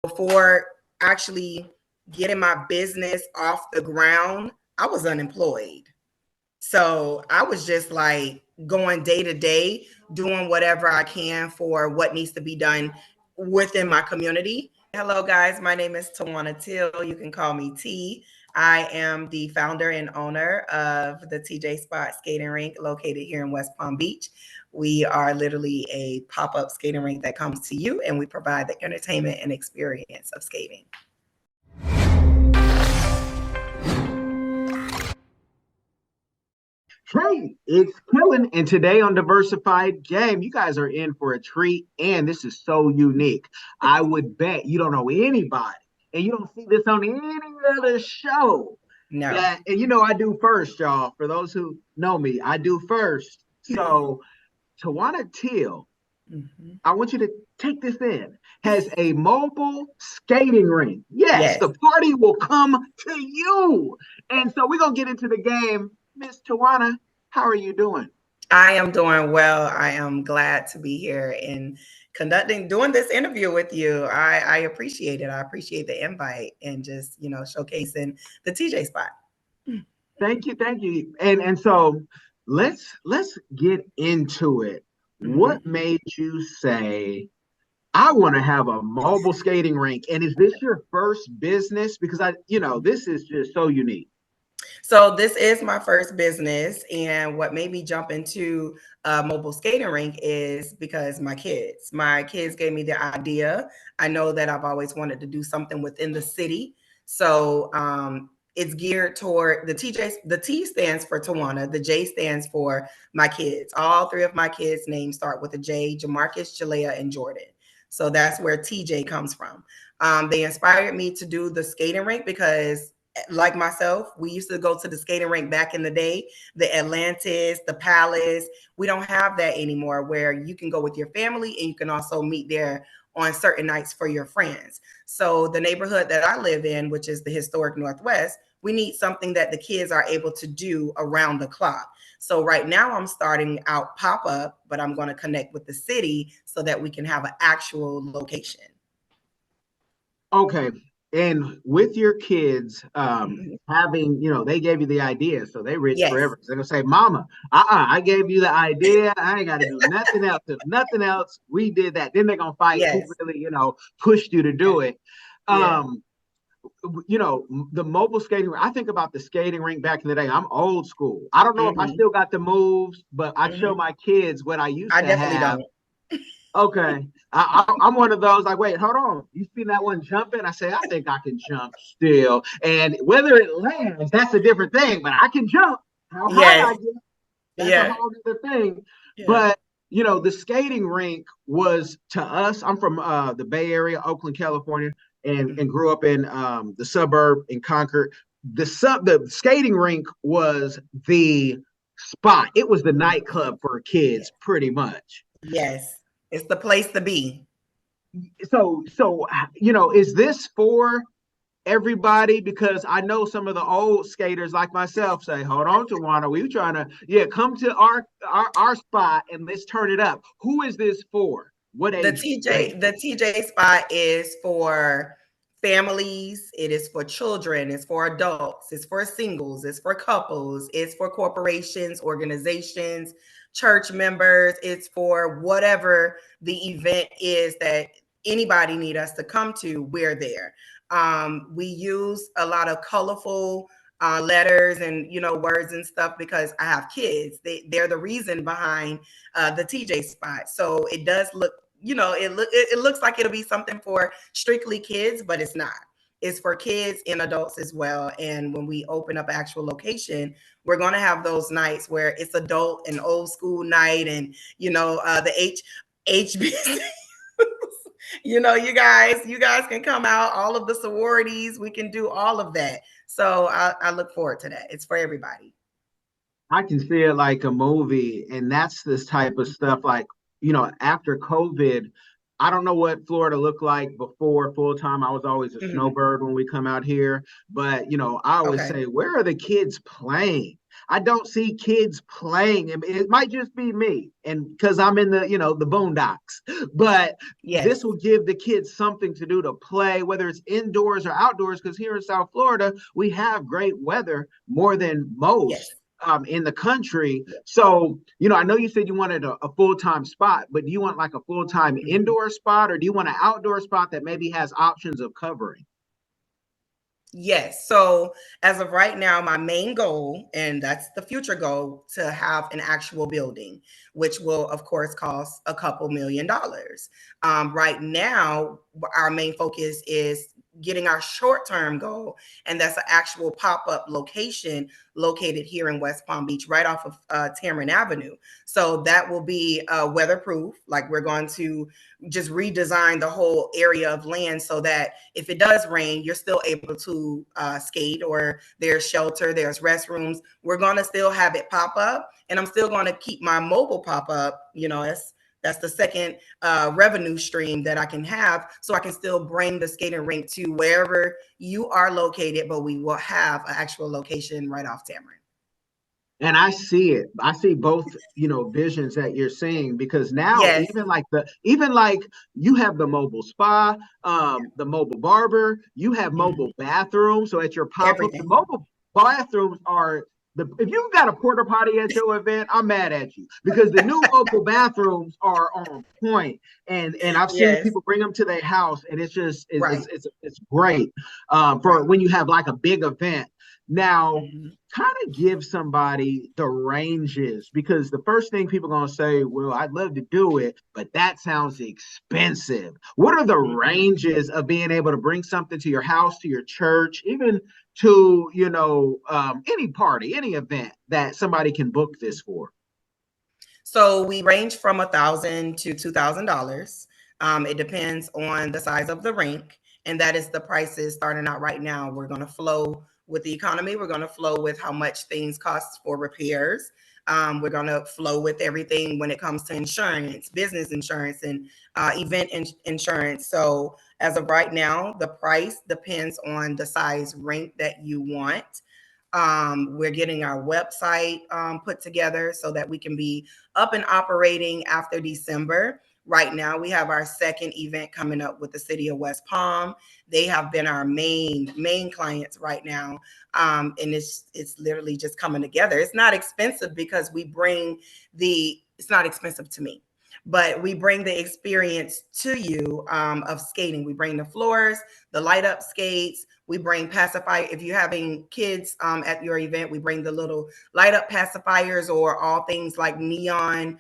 before actually getting my business off the ground, I was unemployed. So I was just like going day to day, doing whatever I can for what needs to be done within my community. Hello, guys. My name is Teawanna Teal. You can call me T. I am the founder and owner of the TJ Spot Skating Rink located here in West Palm Beach. We are literally a pop up skating rink that comes to you, and we provide the entertainment and experience of skating. Hey, it's Kellen, and today on Diversified Game, you guys are in for a treat, and this is so unique. I would bet you don't know anybody, and you don't see this on any other show. No. And you know I do first, y'all. For those who know me, I do first. So, Teawanna Teal, I want you to take this in, has a mobile skating rink. Yes, the party will come to you. And so we're going to get into the game. Miss Teawanna, how are you doing? I am doing well. I am glad to be here and doing this interview with you. I appreciate it. I appreciate the invite and just, showcasing the TJ spot. Thank you, thank you. And so let's get into it. What made you say I want to have a mobile skating rink? And is this your first business? Because this is just so unique. So this is my first business, and what made me jump into a mobile skating rink is because my kids gave me the idea. I know that I've always wanted to do something within the city. So it's geared toward the TJ. The T stands for Teawanna. The J stands for my kids. All three of my kids' names start with a J: Jamarcus, Jalea, and Jordan. So that's where TJ comes from. They inspired me to do the skating rink because, like myself, we used to go to the skating rink back in the day, the Atlantis, the Palace. We don't have that anymore, where you can go with your family and you can also meet there on certain nights for your friends. So the neighborhood that I live in, which is the historic Northwest, we need something that the kids are able to do around the clock. So right now I'm starting out pop-up, but I'm going to connect with the city so that we can have an actual location. Okay. And with your kids having, they gave you the idea, so they rich forever. So they're gonna say, "Mama, I gave you the idea. I ain't got to do nothing else. If nothing else, we did that." Then they're gonna fight who really, pushed you to do it. The mobile skating. I think about the skating rink back in the day. I'm old school. I don't know if I still got the moves, but I show my kids what I used to have. I definitely don't. Okay. I'm one of those like, wait, hold on. You seen that one jumping? I say, I think I can jump still. And whether it lands, that's a different thing, but I can jump. How high I get, that's a whole other thing. But, the skating rink was, to us, I'm from the Bay Area, Oakland, California, and grew up in the suburb in Concord. The skating rink was the spot. It was the nightclub for kids, pretty much. Yes. It's the place to be. So, is this for everybody? Because I know some of the old skaters like myself say, hold on, Teawanna, we trying to, come to our spot and let's turn it up. Who is this for? What age? The TJ spot is for families. It is for children. It's for adults. It's for singles. It's for couples. It's for corporations, organizations, church members. It's for whatever the event is that anybody need us to come to. We're there. We use a lot of colorful letters and words and stuff because I have kids. They're the reason behind the TJ spot. So it does look, it looks like it'll be something for strictly kids, but it's not. It's for kids and adults as well. And when we open up actual location, we're going to have those nights where it's adult and old school night, and the HBC. You guys can come out, all of the sororities, we can do all of that. So I look forward to that. It's for everybody. I can see it like a movie, and that's this type of stuff. Like, after COVID, I don't know what Florida looked like before full time. I was always a snowbird when we come out here, but I always say, where are the kids playing? I don't see kids playing. It might just be me, and because I'm in the the boondocks, but this will give the kids something to do to play, whether it's indoors or outdoors. Because here in South Florida, we have great weather more than most. In the country. So, I know you said you wanted a full-time spot, but do you want like a full-time indoor spot, or do you want an outdoor spot that maybe has options of covering? Yes. So as of right now, my main goal, and that's the future goal, to have an actual building, which will, of course, cost a couple $1,000,000. Right now, our main focus is getting our short-term goal, and that's an actual pop-up location located here in West Palm Beach, right off of Tamarind Avenue. So that will be weatherproof. Like, we're going to just redesign the whole area of land so that if it does rain, you're still able to skate, or there's shelter, there's restrooms. We're going to still have it pop up, and I'm still going to keep my mobile pop up. That's the second revenue stream that I can have, so I can still bring the skating rink to wherever you are located, but we will have an actual location right off Tamarind. And I see it. I see both, visions that you're seeing, because now even like you have the mobile spa, the mobile barber, you have mobile bathrooms. So at your pop-up, the mobile bathrooms are if you've got a porta potty at your event, I'm mad at you, because the new mobile bathrooms are on point, and I've seen people bring them to their house, and it's just it's great for when you have like a big event. Now, kind of give somebody the ranges, because the first thing people are going to say, well, I'd love to do it, but that sounds expensive. What are the ranges of being able to bring something to your house, to your church, even to, any party, any event that somebody can book this for? So we range from $1,000 to $2,000. It depends on the size of the rink, and that is the prices starting out right now. We're going to flow with the economy. We're going to flow with how much things cost for repairs. We're going to flow with everything when it comes to insurance, business insurance, and event insurance. So as of right now, the price depends on the size rink that you want. We're getting our website put together so that we can be up and operating after December. Right now, we have our second event coming up with the city of West Palm. They have been our main clients right now, and it's literally just coming together. It's not expensive because it's not expensive to me, but we bring the experience to you of skating. We bring the floors, the light up skates. We bring pacifier. If you're having kids at your event, we bring the little light up pacifiers, or all things like neon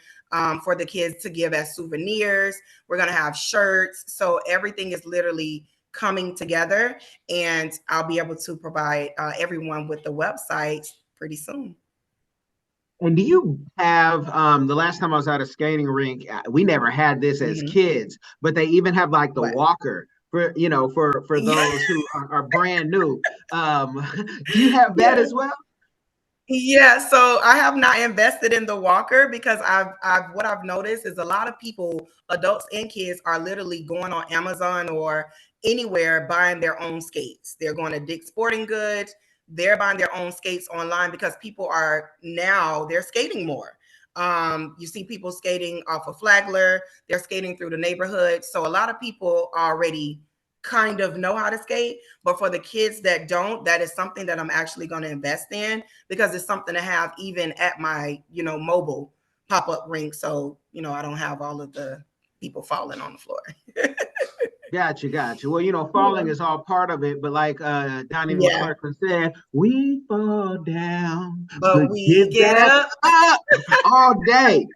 for the kids to give as souvenirs. We're going to have shirts. So everything is literally coming together, and I'll be able to provide everyone with the website pretty soon. And do you have the last time I was at a skating rink, we never had this as kids, but they even have like the walker for those who are brand new. Do you have that as well? Yeah, so I have not invested in the walker, because what I've noticed is a lot of people, adults and kids, are literally going on Amazon or anywhere buying their own skates. They're going to Dick's Sporting Goods. They're buying their own skates online because people they're skating more. You see people skating off of Flagler. They're skating through the neighborhood. So a lot of people already kind of know how to skate, but for the kids that don't, that is something that I'm actually going to invest in, because it's something to have even at my, mobile pop-up rink. So, I don't have all of the people falling on the floor. Gotcha. Well, falling is all part of it, but like Donnie McClurkin said, we fall down, but we get up all day.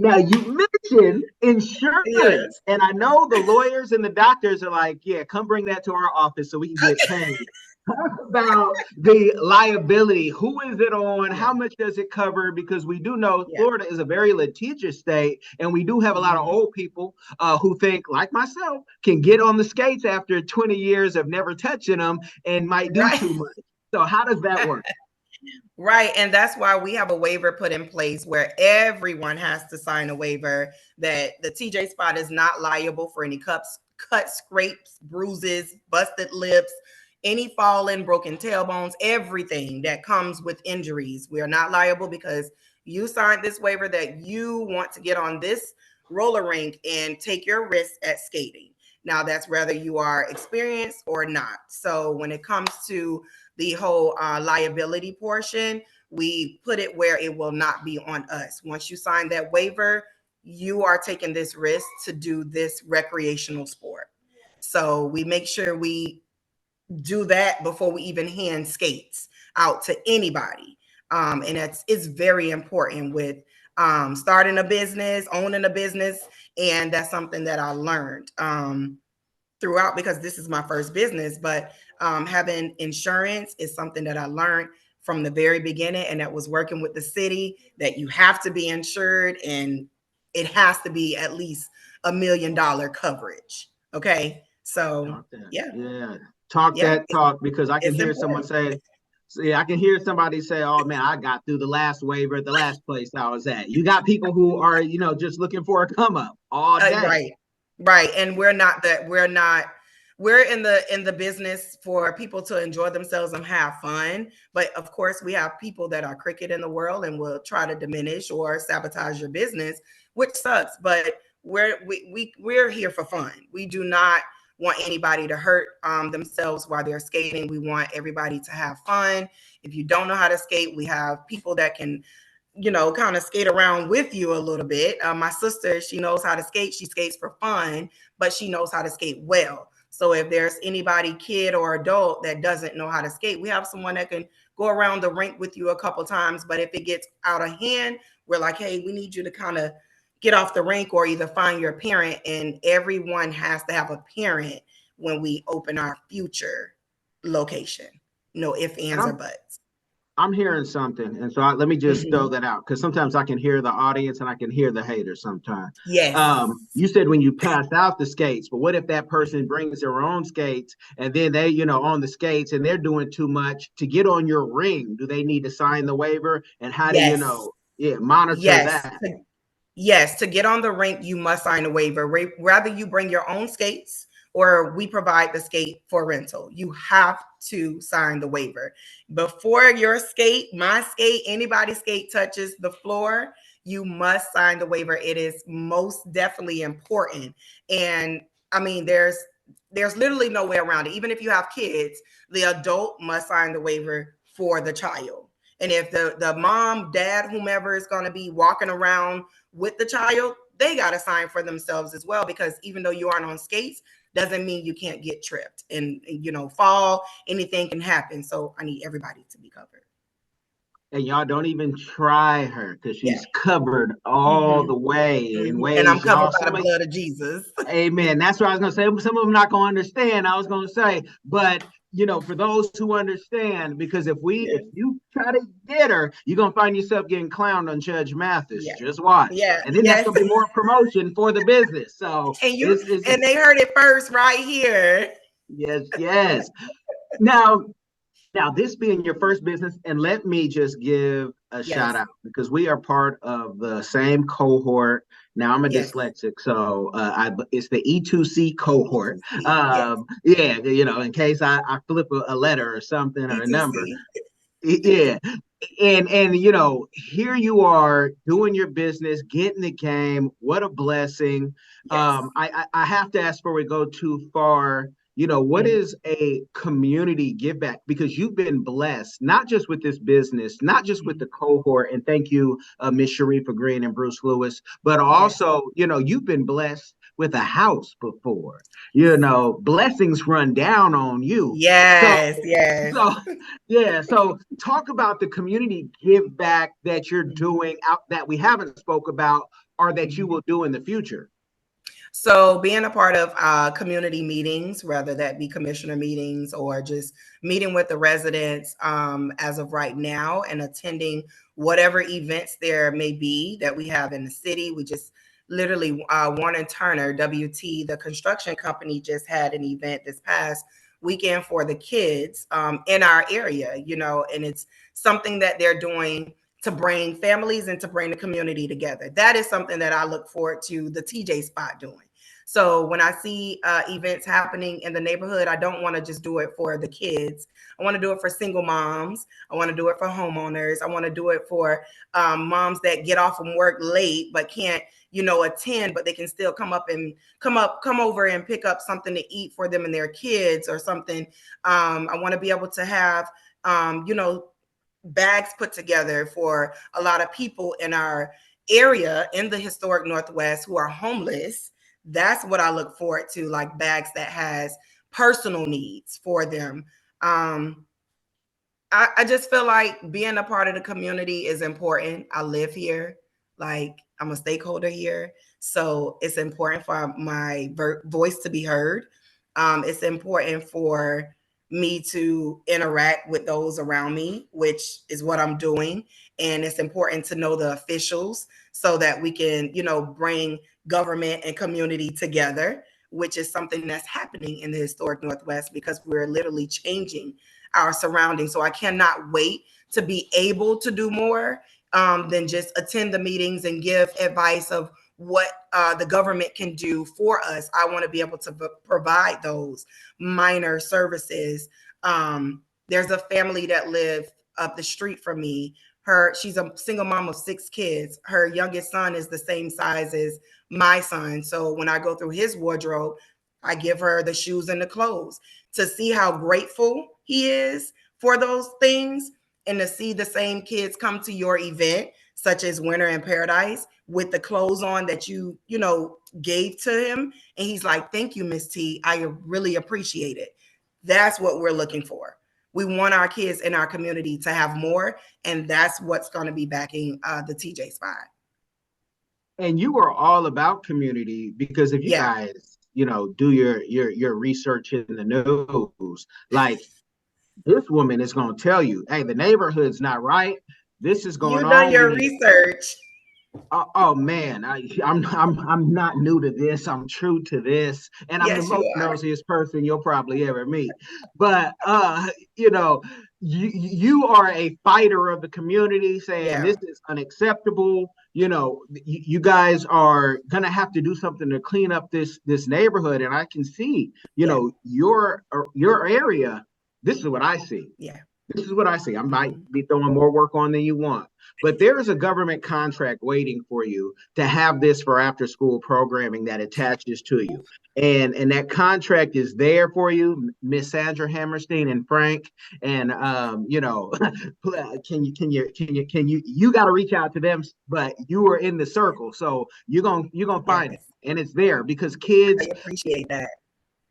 Now, you mentioned insurance, and I know the lawyers and the doctors are like, yeah, come bring that to our office so we can get paid. Talk about the liability. Who is it on? How much does it cover? Because we do know Florida is a very litigious state, and we do have a lot of old people who think, like myself, can get on the skates after 20 years of never touching them and might do too much. So how does that work? Right. And that's why we have a waiver put in place where everyone has to sign a waiver that the TJ spot is not liable for any cuts, scrapes, bruises, busted lips, any fallen, broken tailbones, everything that comes with injuries. We are not liable because you signed this waiver that you want to get on this roller rink and take your risk at skating. Now, that's whether you are experienced or not. So when it comes to the whole liability portion, we put it where it will not be on us. Once you sign that waiver, you are taking this risk to do this recreational sport. So we make sure we do that before we even hand skates out to anybody. And it's very important with starting a business, owning a business. And that's something that I learned throughout, because this is my first business, but having insurance is something that I learned from the very beginning. And that was working with the city, that you have to be insured and it has to be at least $1 million coverage. Okay. So yeah. Talk that talk, because I can hear someone say, I can hear somebody say, oh man, I got through the last waiver at the last place I was at. You got people who are, just looking for a come up all day. Right. And we're in the business for people to enjoy themselves and have fun. But of course, we have people that are crooked in the world and will try to diminish or sabotage your business, which sucks. But we're here for fun. We do not want anybody to hurt themselves while they're skating. We want everybody to have fun. If you don't know how to skate, we have people that can kind of skate around with you a little bit. My sister, she knows how to skate. She skates for fun, but she knows how to skate well. So if there's anybody, kid or adult, that doesn't know how to skate, we have someone that can go around the rink with you a couple times. But if it gets out of hand, we're like, hey, we need you to kind of get off the rink or either find your parent. And everyone has to have a parent when we open our future location. No ifs, ands, or buts. I'm hearing something, and so let me just throw that out, because sometimes I can hear the audience and I can hear the haters sometimes. Yes. You said when you pass out the skates, but what if that person brings their own skates and then they, on the skates and they're doing too much to get on your ring? Do they need to sign the waiver? And how do monitor that? Yes, to get on the rink, you must sign a waiver. Rather you bring your own skates or we provide the skate for rental, you have to sign the waiver. Before your skate, my skate, anybody's skate touches the floor, you must sign the waiver. It is most definitely important. And I mean, there's literally no way around it. Even if you have kids, the adult must sign the waiver for the child. And if the mom, dad, whomever is going to be walking around with the child, they got to sign for themselves as well, because even though you aren't on skates, doesn't mean you can't get tripped and fall. Anything can happen. So I need everybody to be covered. And y'all don't even try her, because she's covered all the way in ways. And I'm covered by the blood of Jesus. Amen. That's what I was going to say. Some of them not going to understand. I was going to say, but for those who understand, because if you try to get her, you're going to find yourself getting clowned on Judge Mathis. Just watch. And then that's going to be more promotion for the business. So and they heard it first right here. Yes. Now, this being your first business, and let me just give a shout out, because we are part of the same cohort. Now I'm a dyslexic, so it's the E2C cohort. In case I flip a letter or something or a number. And here you are doing your business, getting the game. What a blessing. I have to ask before we go too far, what is a community give back? Because you've been blessed, not just with this business, not just with the cohort, and thank you, Miss Sharifa Green and Bruce Lewis, but also, you've been blessed with a house before. Blessings run down on you. So talk about the community give back that you're doing out, that we haven't spoke about, or that you will do in the future. So being a part of community meetings, whether that be commissioner meetings or just meeting with the residents as of right now, and attending whatever events there may be that we have in the city. We just literally, Warren Turner, WT, the construction company, just had an event this past weekend for the kids in our area, and it's something that they're doing to bring families and to bring the community together. That is something that I look forward to the TJ spot doing. So when I see events happening in the neighborhood, I don't want to just do it for the kids. I want to do it for single moms. I want to do it for homeowners. I want to do it for moms that get off from work late but can't, attend, but they can still come over and pick up something to eat for them and their kids or something. I want to be able to have, bags put together for a lot of people in our area in the historic Northwest who are homeless. That's what I look forward to, like bags that has personal needs for them. I just feel like being a part of the community is important. I live here, like I'm a stakeholder here. So it's important for my voice to be heard. It's important for me to interact with those around me, which is what I'm doing. And it's important to know the officials so that we can, bring government and community together, which is something that's happening in the historic Northwest because we're literally changing our surroundings. So I cannot wait to be able to do more than just attend the meetings and give advice of what the government can do for us. I want to be able to provide those minor services. There's a family that live up the street from me. She's a single mom of 6 kids. Her youngest son is the same size as my son. So when I go through his wardrobe, I give her the shoes and the clothes to see how grateful he is for those things, and to see the same kids come to your event, such as Winter in Paradise, with the clothes on that you gave to him. And he's like, thank you, Miss T. I really appreciate it. That's what we're looking for. We want our kids in our community to have more, and that's what's going to be backing the TJ spot. And you are all about community, because if you guys, do your research in the news, like this woman is going to tell you, hey, the neighborhood's not right. This is going on. You done your research. Oh man, I'm not new to this. I'm true to this, and I'm the most nosiest person you'll probably ever meet. But you are a fighter of the community, saying this is unacceptable. You guys are gonna have to do something to clean up this neighborhood, and I can see, your area. This is what I see. Yeah. This is what I see. I might be throwing more work on than you want, but there is a government contract waiting for you to have this for after school programming that attaches to you. And that contract is there for you, Miss Sandra Hammerstein and Frank. And you got to reach out to them, but you are in the circle. So you're gonna find it. And it's there because kids, I appreciate that.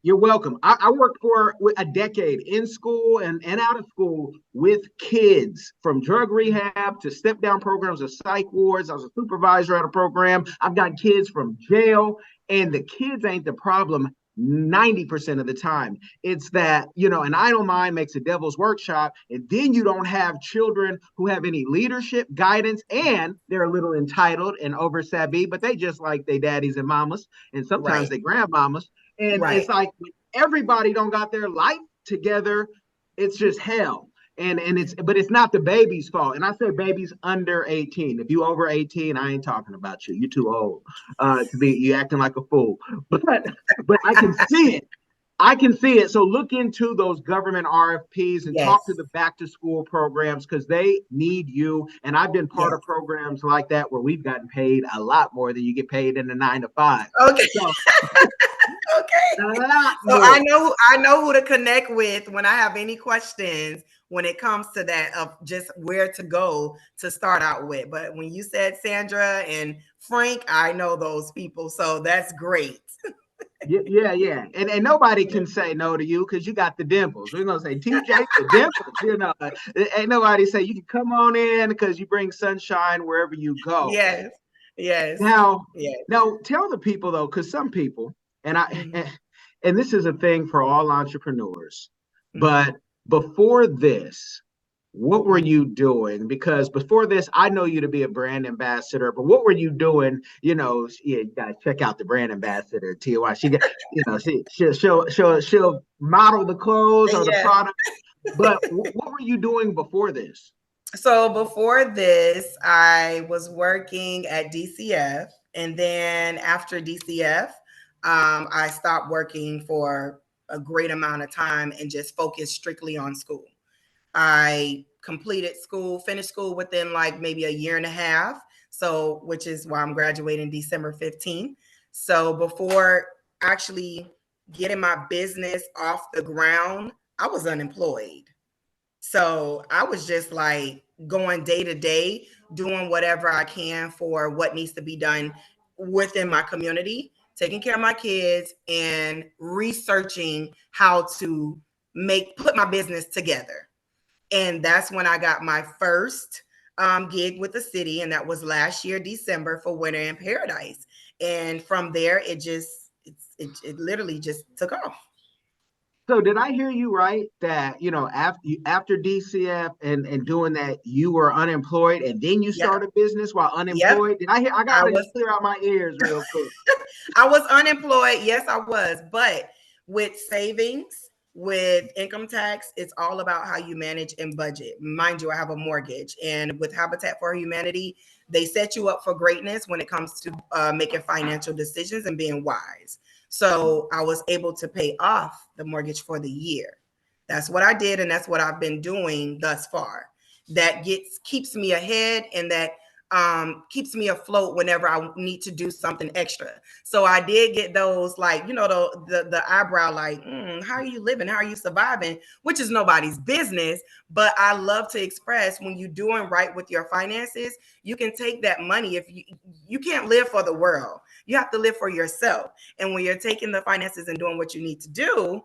You're welcome. I worked for a decade in school and out of school with kids, from drug rehab to step down programs of psych wards. I was a supervisor at a program. I've got kids from jail, and the kids ain't the problem 90% of the time. It's that, an idle mind makes a devil's workshop, and then you don't have children who have any leadership, guidance, and they're a little entitled and over savvy, but they just like their daddies and mamas, and sometimes they grandmamas. And it's like everybody don't got their life together. It's just hell. But it's not the baby's fault. And I say babies under 18. If you over 18, I ain't talking about you. You're too old you acting like a fool. But I can see it. I can see it. So look into those government RFPs and talk to the back to school programs, because they need you. And I've been part of programs like that where we've gotten paid a lot more than you get paid in a 9 to 5. Okay. So, okay. So I know who to connect with when I have any questions when it comes to that, of just where to go to start out with. But when you said Sandra and Frank, I know those people. So that's great. Yeah. And nobody can say no to you because you got the dimples. We're going to say TJ, the dimples. Ain't nobody say you can come on in because you bring sunshine wherever you go. Yes. Now tell the people, though, because some people, and this is a thing for all entrepreneurs, but before this, what were you doing? Because before this, I know you to be a brand ambassador, but what were you doing? You gotta check out the brand ambassador, Teal. She got, she'll model the clothes or the product. But what were you doing before this? So before this, I was working at DCF, and then after DCF, I stopped working for a great amount of time and just focused strictly on school. I completed school, finished school within like maybe a year and a half. So, which is why I'm graduating December 15th. So, before actually getting my business off the ground, I was unemployed. So, I was just like going day to day, doing whatever I can for what needs to be done within my community, taking care of my kids, and researching how to put my business together. And that's when I got my first gig with the city, and that was last year, December, for Winter in Paradise. And from there, it literally just took off. So did I hear you right that after DCF and doing that you were unemployed and then you Yep. started business while Yep. unemployed? Did I hear? I I gotta was clear out my ears real quick. I was unemployed. Yes, I was. But with savings, with income tax, it's all about how you manage and budget. Mind you, I have a mortgage. And with Habitat for Humanity, they set you up for greatness when it comes to making financial decisions and being wise. So I was able to pay off the mortgage for the year. That's what I did. And that's what I've been doing thus far. That keeps me ahead, and that keeps me afloat whenever I need to do something extra. So I did get those, like, the eyebrow, like, how are you living? How are you surviving? Which is nobody's business. But I love to express, when you're doing right with your finances, you can take that money. If you can't live for the world, you have to live for yourself. And when you're taking the finances and doing what you need to do,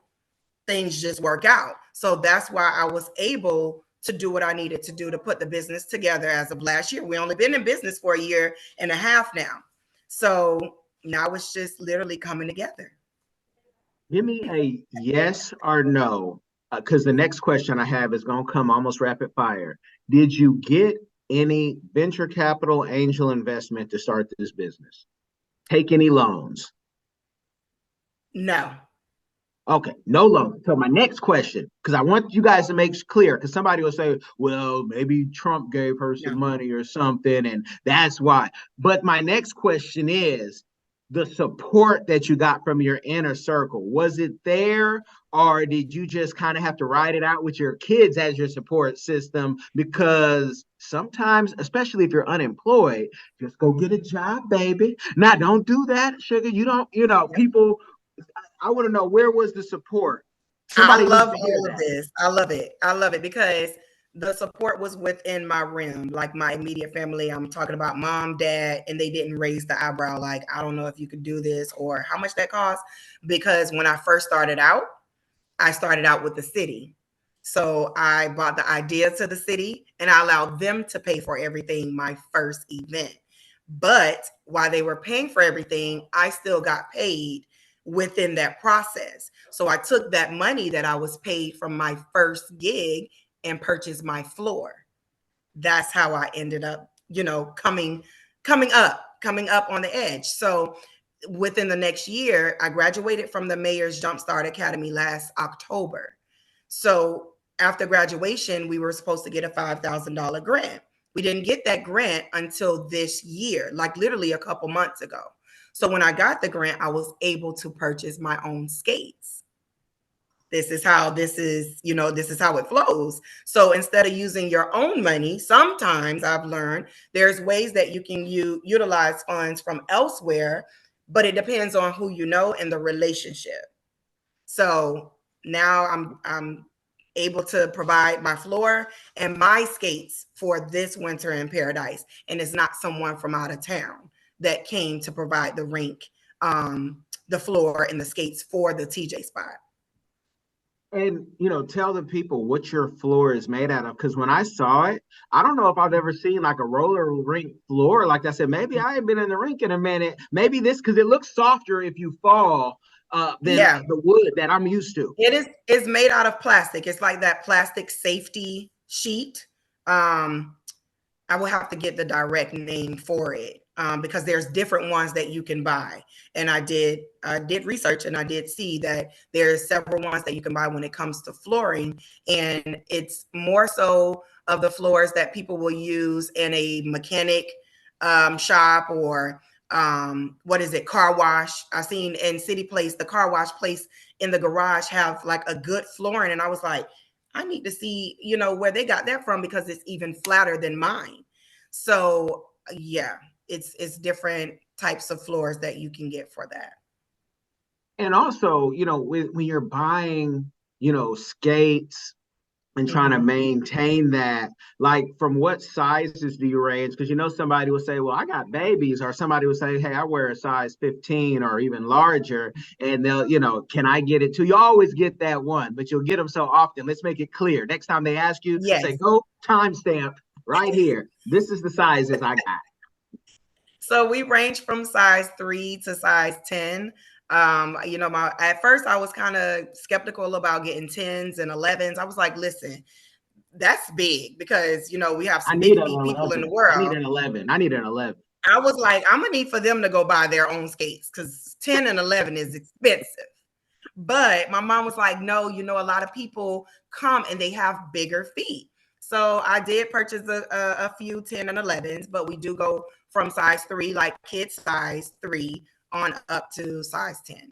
things just work out. So that's why I was able to do what I needed to do to put the business together as of last year. We only been in business for a year and a half now. So now it's just literally coming together. Give me a yes or no, because the next question I have is going to come almost rapid fire. Did you get any venture capital angel investment to start this business? Take any loans? No. Okay, no loan. So my next question, because I want you guys to make clear, because somebody will say, well, maybe Trump gave her some No. money or something, and that's why. But my next question is the support that you got from your inner circle. Was it there, or did you just kind of have to ride it out with your kids as your support system? Because sometimes, especially if you're unemployed, just go get a job, baby. Now, don't do that, sugar. You don't, people. I want to know, where was the support? I Somebody needs love to hear all of that. this. I love it. I love it because the support was within my realm, like my immediate family. I'm talking about mom, dad, and they didn't raise the eyebrow like, I don't know if you could do this or how much that costs. Because when I first started out, I started out with the city. So I brought the idea to the city and I allowed them to pay for everything my first event. But while they were paying for everything, I still got paid within that process. So I took that money that I was paid from my first gig and purchased my floor. That's how I ended up, coming up on the edge. So within the next year, I graduated from the Mayor's Jumpstart Academy last October. So after graduation, we were supposed to get a $5,000 grant. We didn't get that grant until this year, like literally a couple months ago. So when I got the grant, I was able to purchase my own skates. This is how it flows. So instead of using your own money, sometimes I've learned there's ways that you can utilize funds from elsewhere, but it depends on who you know and the relationship. So now I'm able to provide my floor and my skates for this winter in paradise, and it's not someone from out of town that came to provide the rink, the floor and the skates for the TJ spot. And tell the people what your floor is made out of. Because when I saw it, I don't know if I've ever seen like a roller rink floor. Like I said, maybe I ain't been in the rink in a minute. Maybe this, because it looks softer if you fall than Yeah, the wood that I'm used to. it's made out of plastic. It's like that plastic safety sheet. I will have to get the direct name for it, because there's different ones that you can buy. And I did research and I did see that there's several ones that you can buy when it comes to flooring. And it's more so of the floors that people will use in a mechanic shop or what is it, car wash. I seen in City Place, the car wash place in the garage have like a good flooring, and I was like, I need to see, you know, where they got that from, because it's even flatter than mine. So yeah, it's different types of floors that you can get for that. And also, you know, when you're buying, you know, skates and trying to maintain that, like, from what sizes do you range? Because, you know, somebody will say, well, I got babies, or somebody will say, hey, I wear a size 15 or even larger, and they'll, you know, can I get it too? You always get that one, but you'll get them so often. Let's make it clear. Next time they ask you, say, Yes. go timestamp right here. This is the sizes I got. So we range from size 3 to size 10. You know, at first I was kind of skeptical about getting 10s and 11s. I was like, listen, that's big, because, you know, we have I some need big an feet people in the 11. I need world. an 11. I need an 11. I was like, I'm gonna need for them to go buy their own skates, because 10 and 11 is expensive. But my mom was like, no, you know, a lot of people come and they have bigger feet. So I did purchase a few 10 and 11s, but we do go from size 3, like kids size 3, on up to size 10.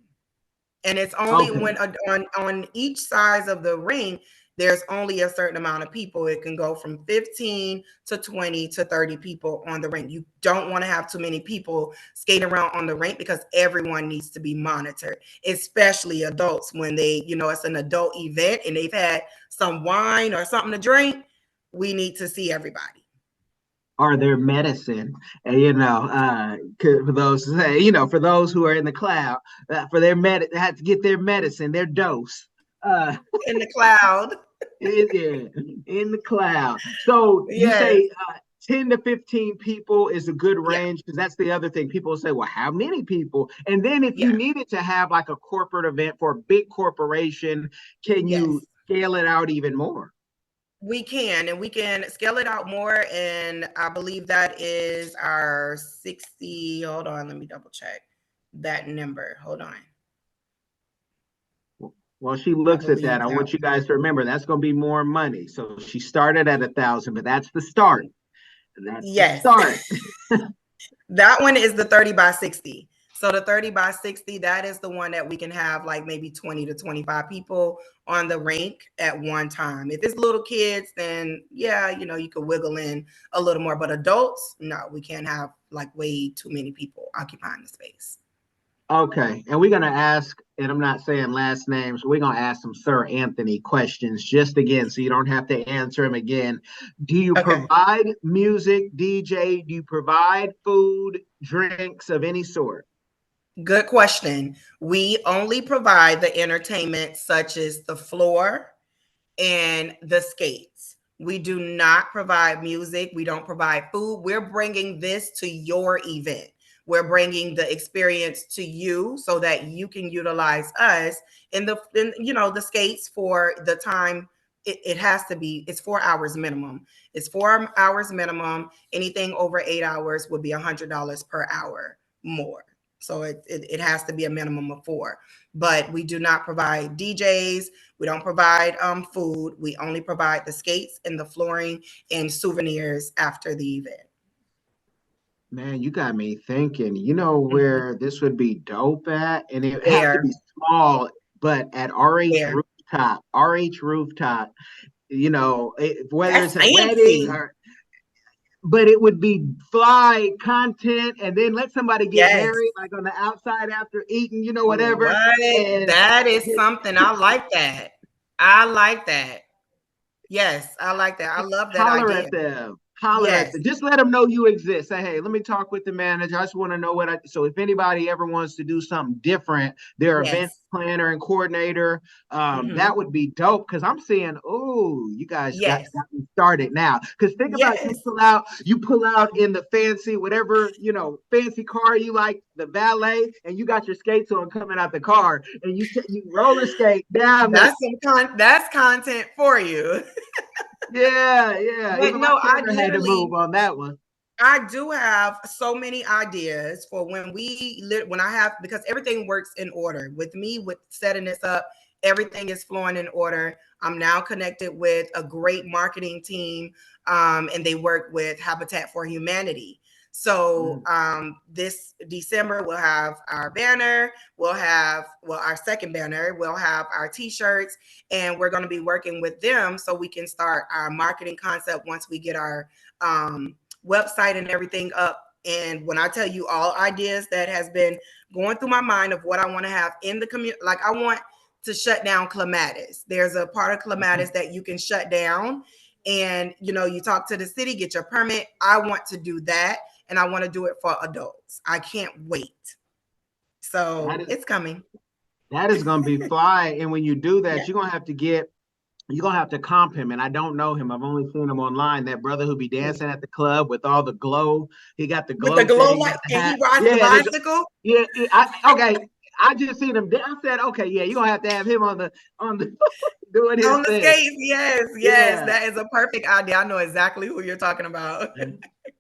And it's only Okay. when on each size of the ring, there's only a certain amount of people. It can go from 15 to 20 to 30 people on the ring. You don't want to have too many people skating around on the rink, because everyone needs to be monitored, especially adults. When they, you know, it's an adult event and they've had some wine or something to drink, we need to see everybody. Or their medicine, and you know, for those, you know, for those who are in the cloud, for their had to get their medicine, their dose. In the cloud. Yeah, in the cloud. So you Yes. say 10 to 15 people is a good Yeah. range, because that's the other thing. People say, well, how many people? And then if you Yeah. needed to have like a corporate event for a big corporation, can you Yes. scale it out even more? We can, and we can scale it out more. And I believe that is our 60. Hold on, let me double check that number. Hold on. Well, she I looks at that. believe I that. want you guys to remember that's going to be more money. So she started at 1,000, but that's the start. That's the Yes. start. That one is the 30 by 60. So the 30 by 60, that is the one that we can have like maybe 20 to 25 people on the rink at one time. If it's little kids, then yeah, you know, you could wiggle in a little more. But adults, no, we can't have like way too many people occupying the space. Okay, and we're gonna ask, and I'm not saying last names. We're gonna ask some Sir Anthony questions just again, so you don't have to answer them again. Do you Okay. provide music, DJ? Do you provide food, drinks of any sort? Good question. We only provide the entertainment, such as the floor and the skates. We do not provide music. We don't provide food. We're bringing this to your event. We're bringing the experience to you so that you can utilize us you know, the skates for the time. It has to be, it's 4 hours minimum. It's 4 hours minimum. Anything over 8 hours would be $100 per hour more. So it has to be a minimum of 4. But we do not provide DJs. We don't provide food. We only provide the skates and the flooring and souvenirs after the event. Man, you got me thinking. You know Mhm. where this would be dope at, and it have to Where? be small, but at RH Where? rooftop. RH rooftop. You know, whether That's it's a wedding fancy. or, but it would be fly content, and then let somebody get Yes. married like on the outside after eating, you know, whatever. What? And That is something. I like that. I like that. Yes, I like that. I love that holler idea. at them. Holler at Yes. them. Just let them know you exist. Say, hey, let me talk with the manager. I just want to know what I. So if anybody ever wants to do something different, their event Yes. planner and coordinator, that Hmm. would be dope. Because I'm saying, oh, you guys got, Yes. got me started now. Because think about, Yes. you pull out in the fancy whatever, you know, fancy car you like, the valet, and you got your skates on coming out the car, and you roller skate down the. That's content for you. Yeah, yeah. But Even my no, camera had to move on that one. I do have so many ideas for when I have, because everything works in order with me with setting this up. Everything is flowing in order. I'm now connected with a great marketing team, and they work with Habitat for Humanity. So this December we'll have our banner, we'll have our second banner, we'll have our t-shirts, and we're going to be working with them so we can start our marketing concept once we get our website and everything up. And when I tell you all ideas that has been going through my mind of what I want to have in the community, like I want to shut down Clematis. There's a part of Clematis that you can shut down, and you talk to the city, get your permit. I want to do that, and I want to do it for adults. I can't wait. So it's coming. That is going to be fly. And when you do that, you're going to have to comp him. And I don't know him. I've only seen him online. That brother who be dancing at the club with all the glow. He got the glow. With the glow light, and he rides the bicycle. Okay. I just seen him. I said, okay, yeah, you're gonna have to have him on the doing his on the thing. skates. Yes, yeah. That is a perfect idea. I know exactly who you're talking about.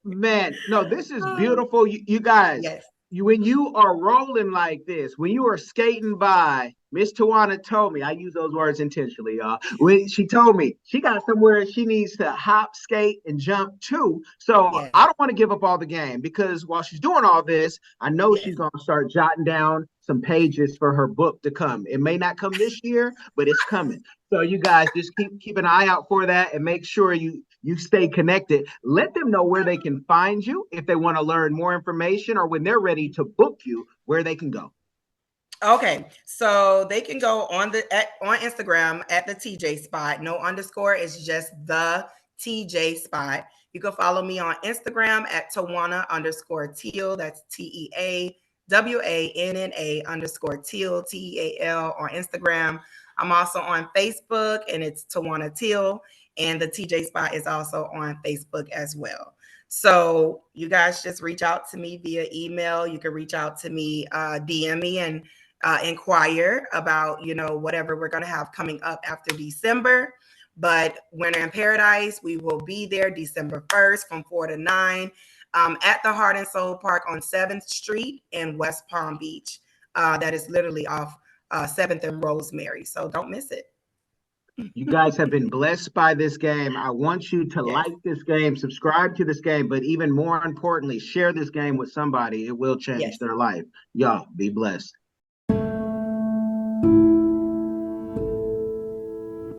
Man, no, this is beautiful. You guys, when you are rolling like this, when you are skating by, Miss Teawanna told me, I use those words intentionally, y'all. When she told me she got somewhere she needs to hop, skate, and jump to. So I don't want to give up all the game, because while she's doing all this, I know she's going to start jotting down some pages for her book to come. It may not come this year, but it's coming. So you guys just keep an eye out for that, and make sure you stay connected. Let them know where they can find you if they want to learn more information, or when they're ready to book you, where they can go. Okay, so they can go on Instagram at the TJ Spot. No underscore, it's just the TJ Spot. You can follow me on Instagram at Teawanna_Teal. That's TEAWANNA_Teal, TEAL on Instagram. I'm also on Facebook, and it's Teawanna Teal, and the TJ Spot is also on Facebook as well. So you guys just reach out to me via email. You can reach out to me, DM me, and inquire about whatever we're going to have coming up after December. But Winter in Paradise, we will be there December 1st from 4 to 9 at the Heart and Soul Park on 7th Street in West Palm Beach. That is literally off 7th and Rosemary, so don't miss it. You guys have been blessed by this game. I want you to like this game, subscribe to this game, but even more importantly, share this game with somebody. It will change their life. Y'all be blessed.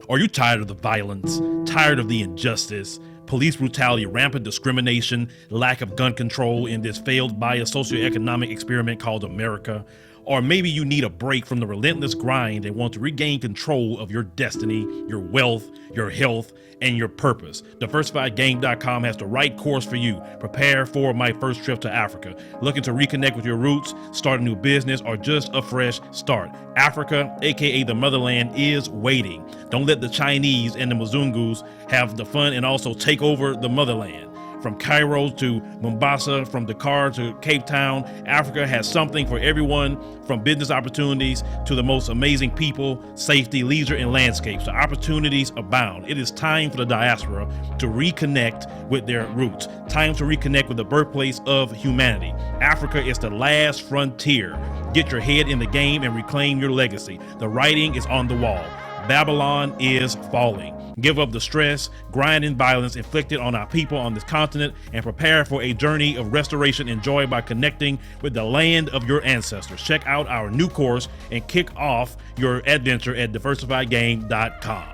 Are you tired of the violence, tired of the injustice, police brutality, rampant discrimination, lack of gun control in this failed bias socioeconomic experiment called America? Or maybe you need a break from the relentless grind and want to regain control of your destiny, your wealth, your health, and your purpose. DiversifiedGame.com has the right course for you. Prepare for my first trip to Africa. Looking to reconnect with your roots, start a new business, or just a fresh start. Africa, aka the motherland, is waiting. Don't let the Chinese and the Mzungus have the fun and also take over the motherland. From Cairo to Mombasa, from Dakar to Cape Town, Africa has something for everyone, from business opportunities to the most amazing people, safety, leisure, and landscapes. The opportunities abound. It is time for the diaspora to reconnect with their roots. Time to reconnect with the birthplace of humanity. Africa is the last frontier. Get your head in the game and reclaim your legacy. The writing is on the wall. Babylon is falling. Give up the stress, grind, and violence inflicted on our people on this continent, and prepare for a journey of restoration and joy by connecting with the land of your ancestors. Check out our new course and kick off your adventure at diversifiedgame.com.